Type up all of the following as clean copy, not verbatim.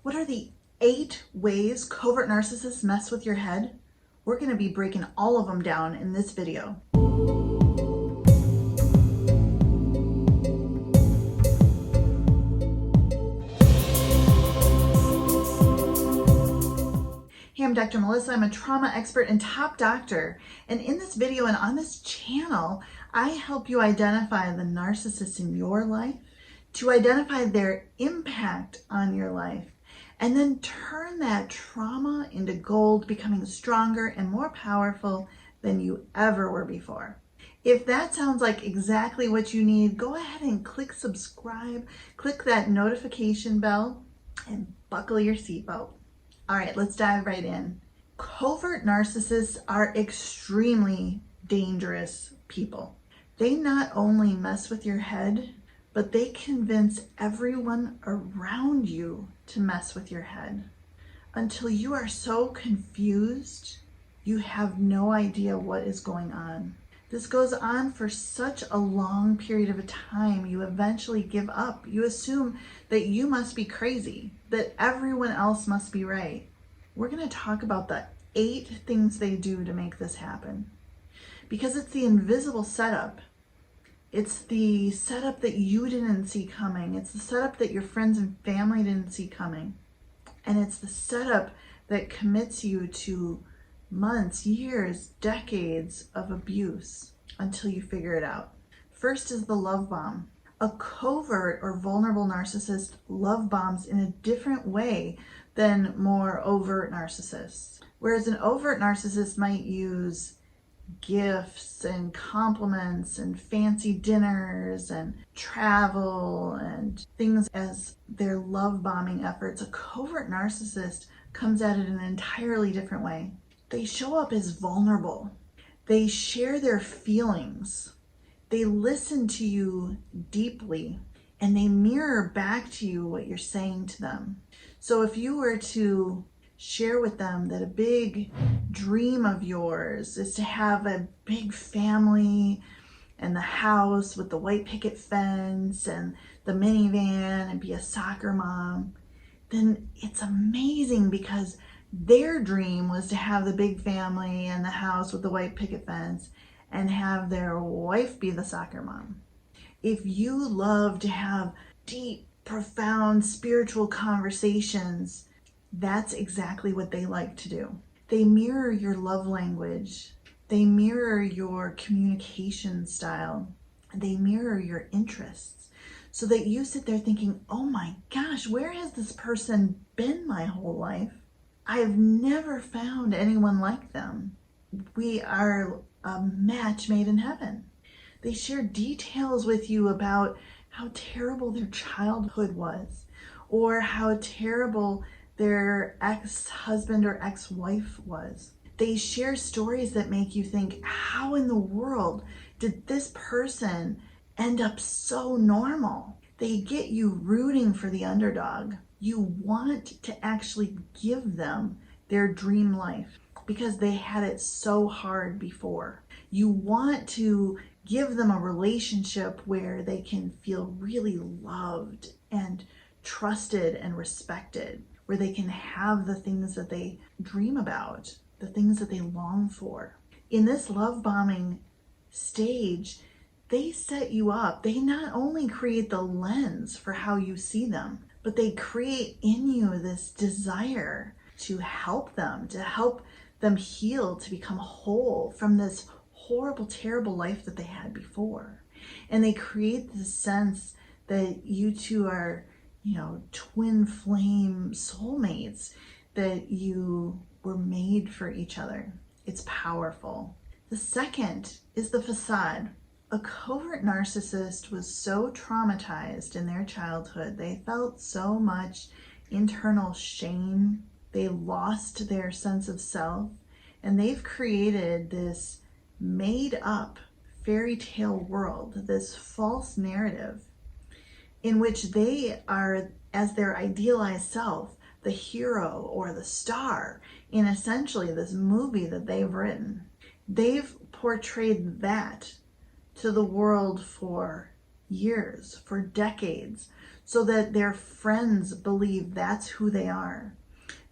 What are the 8 ways covert narcissists mess with your head? We're going to be breaking all of them down in this video. Hey, I'm Dr. Melissa. I'm a trauma expert and top doctor. And in this video and on this channel, I help you identify the narcissists in your life, to identify their impact on your life, and then turn that trauma into gold, becoming stronger and more powerful than you ever were before. If that sounds like exactly what you need, go ahead and click subscribe, click that notification bell, and buckle your seatbelt. All right, let's dive right in. Covert narcissists are extremely dangerous people. They not only mess with your head, but they convince everyone around you to mess with your head until you are so confused, you have no idea what is going on. This goes on for such a long period of time, you eventually give up. You assume that you must be crazy, that everyone else must be right. We're going to talk about the 8 things they do to make this happen, because it's the invisible setup. It's the setup that you didn't see coming. It's the setup that your friends and family didn't see coming. And it's the setup that commits you to months, years, decades of abuse until you figure it out. First is the love bomb. A covert or vulnerable narcissist love bombs in a different way than more overt narcissists. Whereas an overt narcissist might use gifts and compliments and fancy dinners and travel and things as their love bombing efforts, a covert narcissist comes at it in an entirely different way. They show up as vulnerable. They share their feelings. They listen to you deeply, and they mirror back to you what you're saying to them. So if you were to share with them that a big dream of yours is to have a big family and the house with the white picket fence and the minivan and be a soccer mom, then it's amazing, because their dream was to have the big family and the house with the white picket fence and have their wife be the soccer mom. If you love to have deep, profound spiritual conversations, that's exactly what they like to do. They mirror your love language. They mirror your communication style. They mirror your interests, so that you sit there thinking, oh my gosh, where has this person been my whole life? I've never found anyone like them. We are a match made in heaven. They share details with you about how terrible their childhood was, or how terrible their ex-husband or ex-wife was. They share stories that make you think, how in the world did this person end up so normal? They get you rooting for the underdog. You want to actually give them their dream life because they had it so hard before. You want to give them a relationship where they can feel really loved and trusted and respected, where they can have the things that they dream about, the things that they long for. In this love bombing stage, they set you up. They not only create the lens for how you see them, but they create in you this desire to help them heal, to become whole from this horrible, terrible life that they had before. And they create this sense that you two are, twin flame soulmates, that you were made for each other. It's powerful. The second is the façade. A covert narcissist was so traumatized in their childhood. They felt so much internal shame. They lost their sense of self, and they've created this made up fairy tale world, this false narrative in which they are, as their idealized self, the hero or the star in essentially this movie that they've written. They've portrayed that to the world for years, for decades, so that their friends believe that's who they are.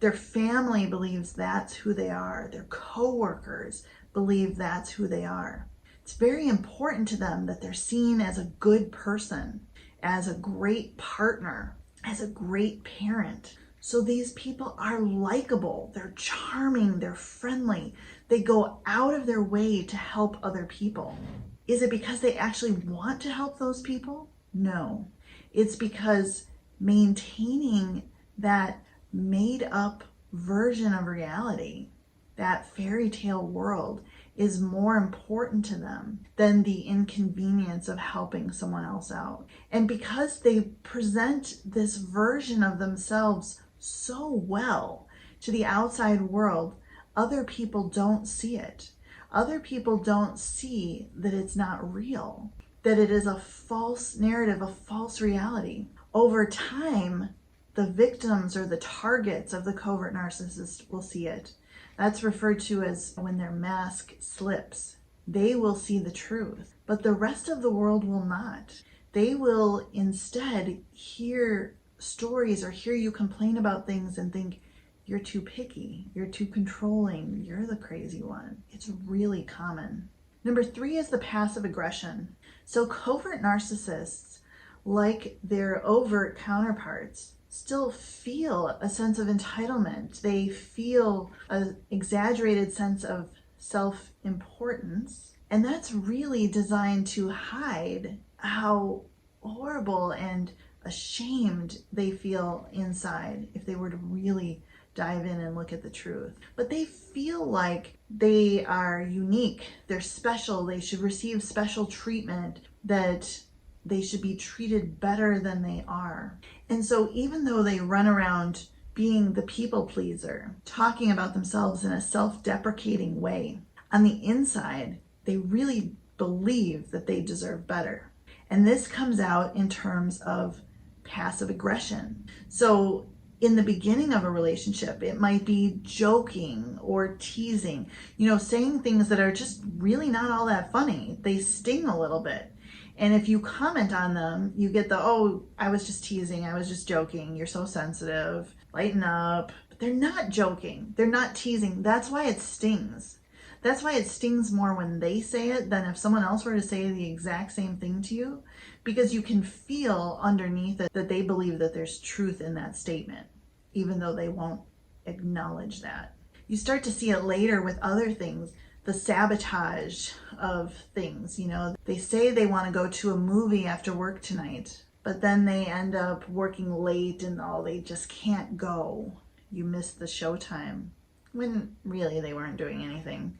Their family believes that's who they are. Their coworkers believe that's who they are. It's very important to them that they're seen as a good person, as a great partner, as a great parent. So these people are likable, they're charming, they're friendly. They go out of their way to help other people. Is it because they actually want to help those people? No. It's because maintaining that made up version of reality, that fairy tale world, is more important to them than the inconvenience of helping someone else out. And because they present this version of themselves so well to the outside world, other people don't see it. Other people don't see that it's not real, that it is a false narrative, a false reality. Over time, the victims or the targets of the covert narcissist will see it. That's referred to as when their mask slips. They will see the truth, but the rest of the world will not. They will instead hear stories or hear you complain about things and think, you're too picky, you're too controlling, you're the crazy one. It's really common. Number 3 is the passive aggression. So covert narcissists, like their overt counterparts, still feel a sense of entitlement. They feel an exaggerated sense of self-importance, and that's really designed to hide how horrible and ashamed they feel inside if they were to really dive in and look at the truth. But they feel like they are unique, they're special, they should receive special treatment, that they should be treated better than they are. And so even though they run around being the people pleaser, talking about themselves in a self-deprecating way, on the inside, they really believe that they deserve better. And this comes out in terms of passive aggression. So in the beginning of a relationship, it might be joking or teasing, saying things that are just really not all that funny. They sting a little bit. And if you comment on them, you get the, oh, I was just teasing, I was just joking, you're so sensitive, lighten up. But they're not joking, they're not teasing. That's why it stings. That's why it stings more when they say it than if someone else were to say the exact same thing to you, because you can feel underneath it that they believe that there's truth in that statement, even though they won't acknowledge that. You start to see it later with other things, the sabotage of things. They say they want to go to a movie after work tonight, but then they end up working late and they just can't go. You missed the showtime, when really they weren't doing anything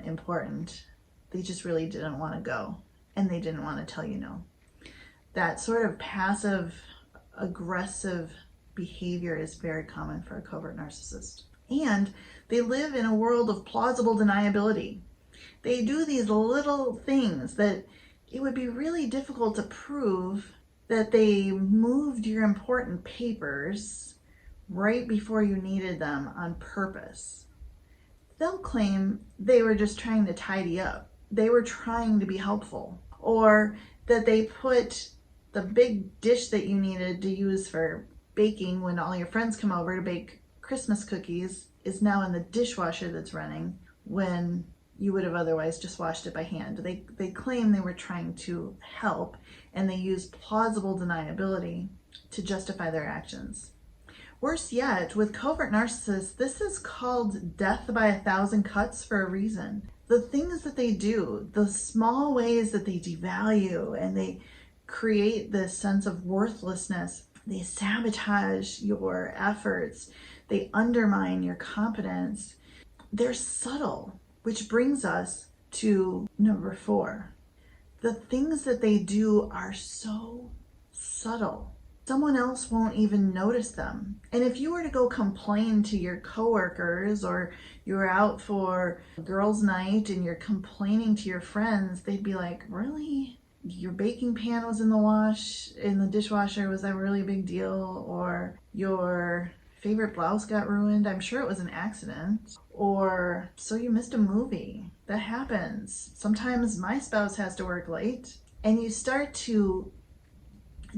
important. They just really didn't want to go, and they didn't want to tell you no. That sort of passive aggressive behavior is very common for a covert narcissist. And they live in a world of plausible deniability. They do these little things that it would be really difficult to prove that they moved your important papers right before you needed them on purpose. They'll claim they were just trying to tidy up. They were trying to be helpful. Or that they put the big dish that you needed to use for baking when all your friends come over to bake Christmas cookies is now in the dishwasher that's running when you would have otherwise just washed it by hand. They claim they were trying to help, and they use plausible deniability to justify their actions. Worse yet, with covert narcissists, this is called death by 1,000 cuts for a reason. The things that they do, the small ways that they devalue and they create this sense of worthlessness, they sabotage your efforts, they undermine your competence. They're subtle, which brings us to number 4. The things that they do are so subtle. Someone else won't even notice them. And if you were to go complain to your coworkers, or you were out for girls' night and you're complaining to your friends, they'd be like, really? Your baking pan was in the dishwasher, was that really a big deal? Or your favorite blouse got ruined, I'm sure it was an accident. Or, so you missed a movie. That happens. Sometimes my spouse has to work late. And you start to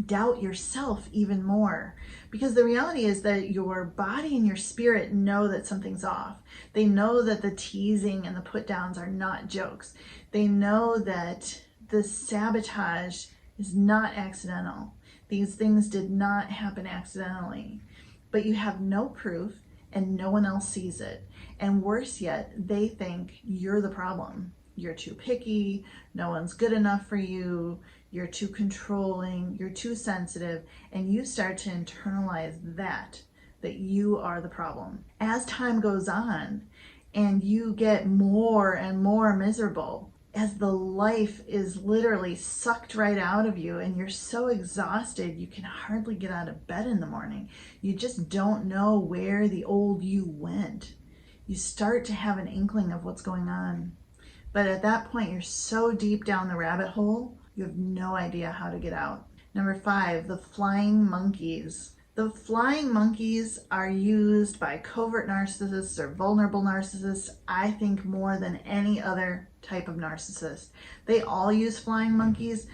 doubt yourself even more. Because the reality is that your body and your spirit know that something's off. They know that the teasing and the put downs are not jokes. They know that the sabotage is not accidental. These things did not happen accidentally. But you have no proof and no one else sees it. And worse yet, they think you're the problem. You're too picky, no one's good enough for you, you're too controlling, you're too sensitive, and you start to internalize that you are the problem. As time goes on and you get more and more miserable, as the life is literally sucked right out of you and you're so exhausted you can hardly get out of bed in the morning. You just don't know where the old you went. You start to have an inkling of what's going on. But at that point, you're so deep down the rabbit hole, you have no idea how to get out. Number 5, the flying monkeys. The flying monkeys are used by covert narcissists or vulnerable narcissists, I think, more than any other type of narcissist. They all use flying monkeys,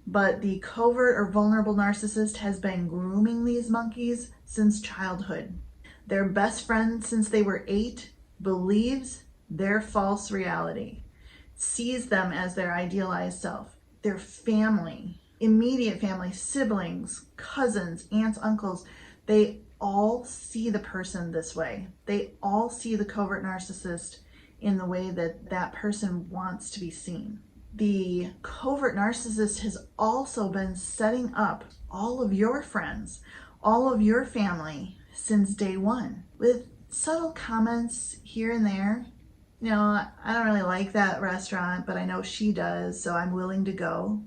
but the covert or vulnerable narcissist has been grooming these monkeys since childhood. Their best friend since they were 8 believes their false reality, sees them as their idealized self. Their family, immediate family, siblings, cousins, aunts, uncles, they all see the person this way. They all see the covert narcissist in the way that that person wants to be seen. The covert narcissist has also been setting up all of your friends, all of your family since day one, with subtle comments here and there. You know, I don't really like that restaurant, but I know she does, so I'm willing to go.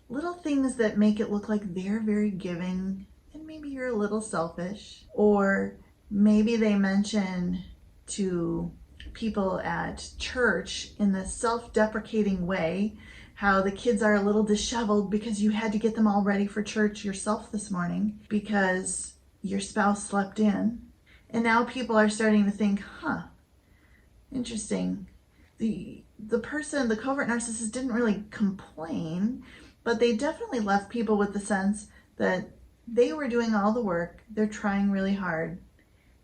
Little things that make it look like they're very giving, and maybe you're a little selfish. Or maybe they mention to people at church in this self-deprecating way how the kids are a little disheveled because you had to get them all ready for church yourself this morning because your spouse slept in. And now people are starting to think, interesting. The person, the covert narcissist, didn't really complain, but they definitely left people with the sense that they were doing all the work, they're trying really hard,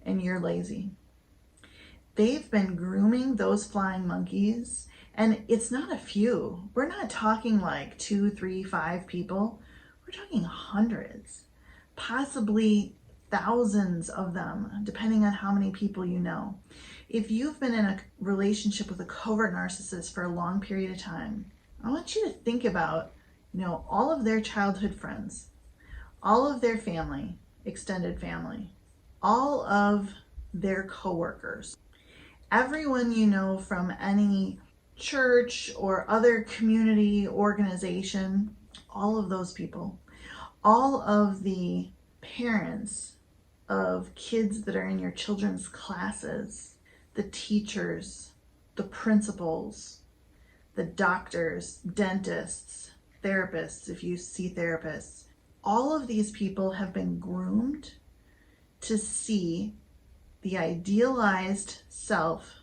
and you're lazy. They've been grooming those flying monkeys, and it's not a few. We're not talking like 2, 3, 5 people. We're talking hundreds, possibly thousands of them, depending on how many people you know. If you've been in a relationship with a covert narcissist for a long period of time, I want you to think about, all of their childhood friends, all of their family, extended family, all of their coworkers, everyone you know from any church or other community organization, all of those people, all of the parents of kids that are in your children's classes, the teachers, the principals, the doctors, dentists, therapists, if you see therapists, all of these people have been groomed to see the idealized self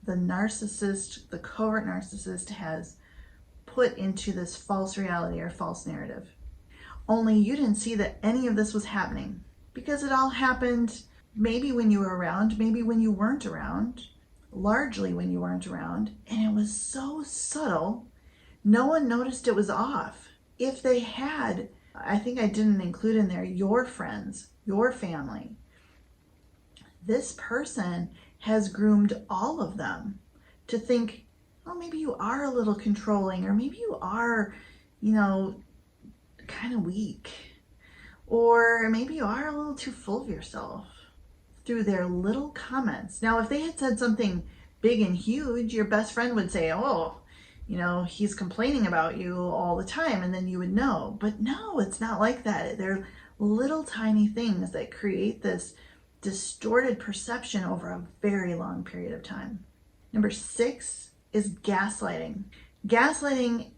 the narcissist, the covert narcissist, has put into this false reality or false narrative. Only you didn't see that any of this was happening because it all happened maybe when you were around, maybe when you weren't around, largely when you weren't around, and it was so subtle, no one noticed it was off. If they had, I think I didn't include in there, your friends, your family. This person has groomed all of them to think, oh, maybe you are a little controlling, or maybe you are, kind of weak, or maybe you are a little too full of yourself, through their little comments. Now, if they had said something big and huge, your best friend would say, oh, he's complaining about you all the time, and then you would know. But no, it's not like that. They're little tiny things that create this distorted perception over a very long period of time. Number 6 is gaslighting. Gaslighting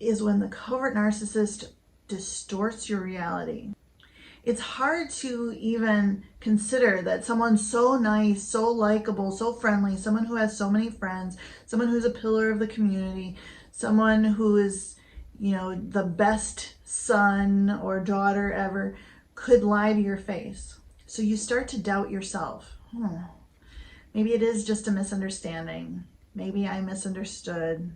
is when the covert narcissist distorts your reality. It's hard to even consider that someone so nice, so likable, so friendly, someone who has so many friends, someone who's a pillar of the community, someone who is, the best son or daughter ever could lie to your face. So you start to doubt yourself. Maybe it is just a misunderstanding. Maybe I misunderstood.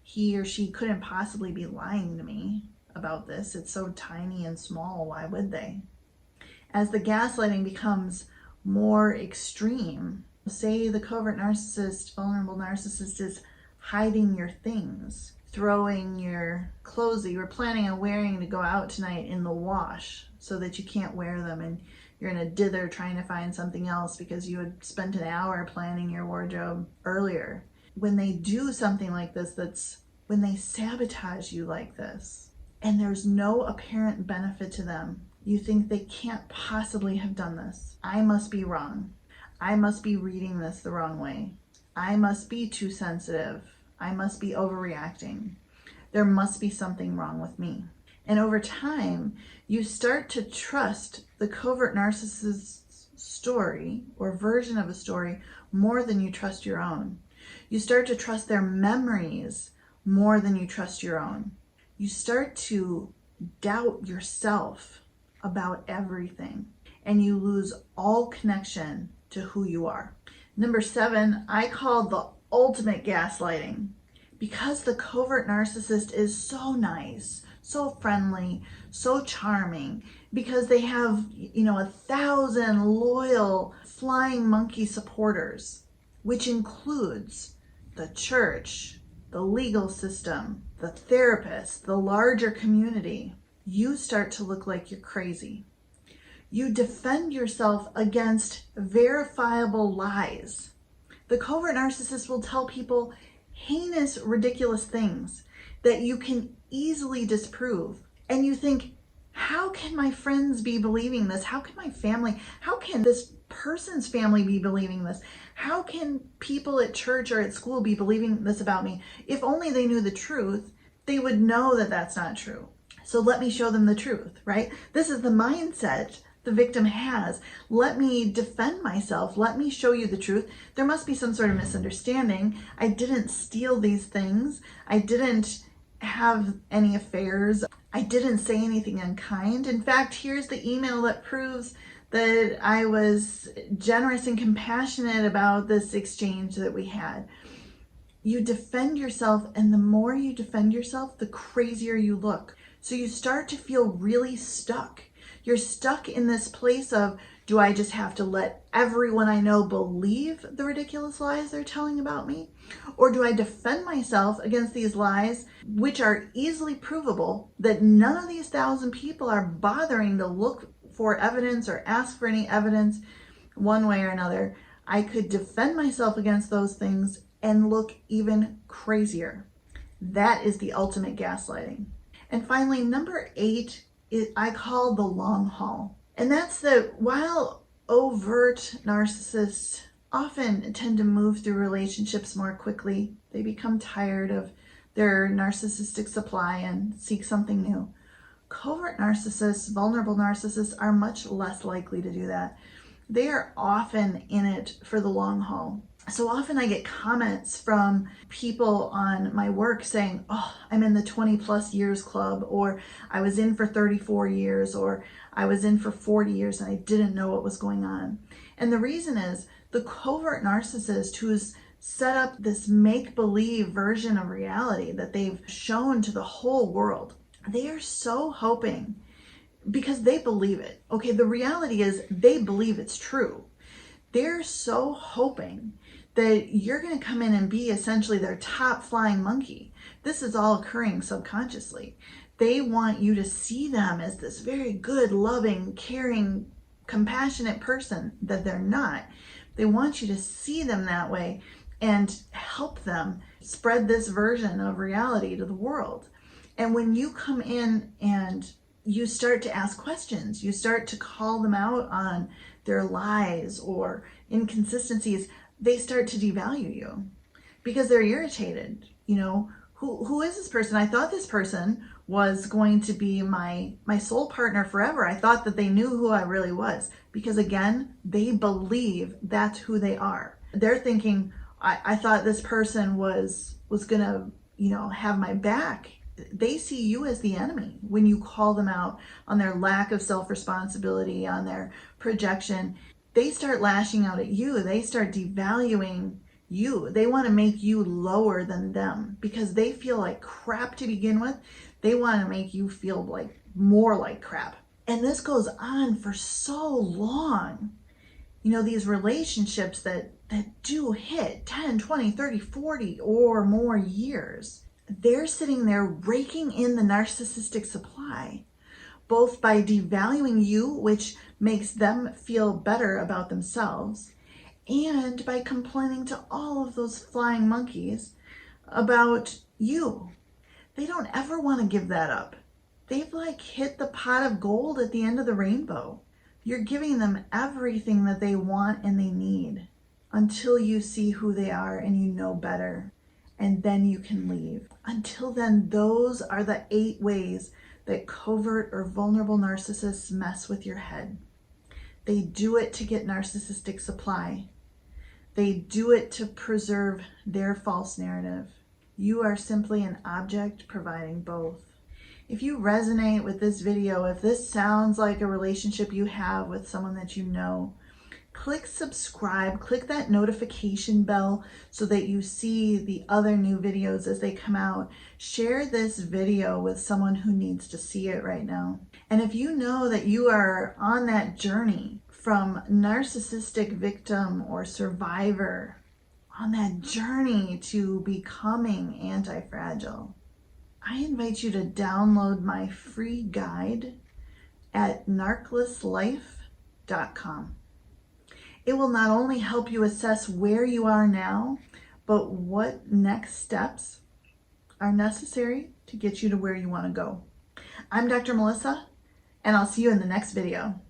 He or she couldn't possibly be lying to me about this. It's so tiny and small. Why would they? As the gaslighting becomes more extreme, say the covert narcissist, vulnerable narcissist is hiding your things, throwing your clothes that you were planning on wearing to go out tonight in the wash so that you can't wear them, and you're in a dither trying to find something else because you had spent an hour planning your wardrobe earlier. When they do something like this, that's when they sabotage you like this, and there's no apparent benefit to them. You think they can't possibly have done this. I must be wrong. I must be reading this the wrong way. I must be too sensitive. I must be overreacting. There must be something wrong with me. And over time, you start to trust the covert narcissist's story or version of a story more than you trust your own. You start to trust their memories more than you trust your own. You start to doubt yourself about everything, and you lose all connection to who you are. Number 7, I call the ultimate gaslighting. Because the covert narcissist is so nice, so friendly, so charming, because they have, 1,000 loyal flying monkey supporters, which includes the church, the legal system, the therapist, the larger community, you start to look like you're crazy. You defend yourself against verifiable lies. The covert narcissist will tell people heinous, ridiculous things that you can easily disprove. And you think, how can my friends be believing this? How can my family, how can this person's family be believing this? How can people at church or at school be believing this about me? If only they knew the truth, they would know that that's not true. So let me show them the truth, right? This is the mindset the victim has. Let me defend myself. Let me show you the truth. There must be some sort of misunderstanding. I didn't steal these things. I didn't have any affairs. I didn't say anything unkind. In fact, here's the email that proves that I was generous and compassionate about this exchange that we had. You defend yourself, and the more you defend yourself, the crazier you look. So you start to feel really stuck. You're stuck in this place of, do I just have to let everyone I know believe the ridiculous lies they're telling about me? Or do I defend myself against these lies, which are easily provable, that none of these 1,000 people are bothering to look for evidence or ask for any evidence one way or another? I could defend myself against those things and look even crazier. That is the ultimate gaslighting. And finally, number 8, I call the long haul. And that's that while overt narcissists often tend to move through relationships more quickly, they become tired of their narcissistic supply and seek something new. Covert narcissists, vulnerable narcissists, are much less likely to do that. They are often in it for the long haul. So often I get comments from people on my work saying, oh, I'm in the 20 plus years club, or I was in for 34 years, or I was in for 40 years and I didn't know what was going on. And the reason is the covert narcissist who's set up this make-believe version of reality that they've shown to the whole world. They are so hoping, because they believe it. Okay, the reality is they believe it's true. They're so hoping that you're going to come in and be essentially their top flying monkey. This is all occurring subconsciously. They want you to see them as this very good, loving, caring, compassionate person that they're not. They want you to see them that way and help them spread this version of reality to the world. And when you come in and you start to ask questions, you start to call them out on their lies or inconsistencies, they start to devalue you because they're irritated. Who is this person? I thought this person was going to be my soul partner forever. I thought that they knew who I really was, because again, they believe that's who they are. They're thinking, I thought this person was gonna, have my back they see you as the enemy when you call them out on their lack of self-responsibility, on their projection. They start lashing out at you. They start devaluing you. They want to make you lower than them because they feel like crap to begin with. They want to make you feel like more like crap. And this goes on for so long. You know, these relationships that do hit 10, 20, 30, 40 or more years, they're sitting there raking in the narcissistic supply, both by devaluing you, which makes them feel better about themselves, and by complaining to all of those flying monkeys about you. They don't ever want to give that up. They've like hit the pot of gold at the end of the rainbow. You're giving them everything that they want and they need until you see who they are and you know better. And then you can leave. Until then, those are the 8 ways that covert or vulnerable narcissists mess with your head. They do it to get narcissistic supply. They do it to preserve their false narrative. You are simply an object providing both. If you resonate with this video, if this sounds like a relationship you have with someone that you know, click subscribe, click that notification bell so that you see the other new videos as they come out. Share this video with someone who needs to see it right now. And if you know that you are on that journey from narcissistic victim or survivor, on that journey to becoming anti-fragile, I invite you to download my free guide at narclesslife.com. It will not only help you assess where you are now, but what next steps are necessary to get you to where you want to go. I'm Dr. Melissa, and I'll see you in the next video.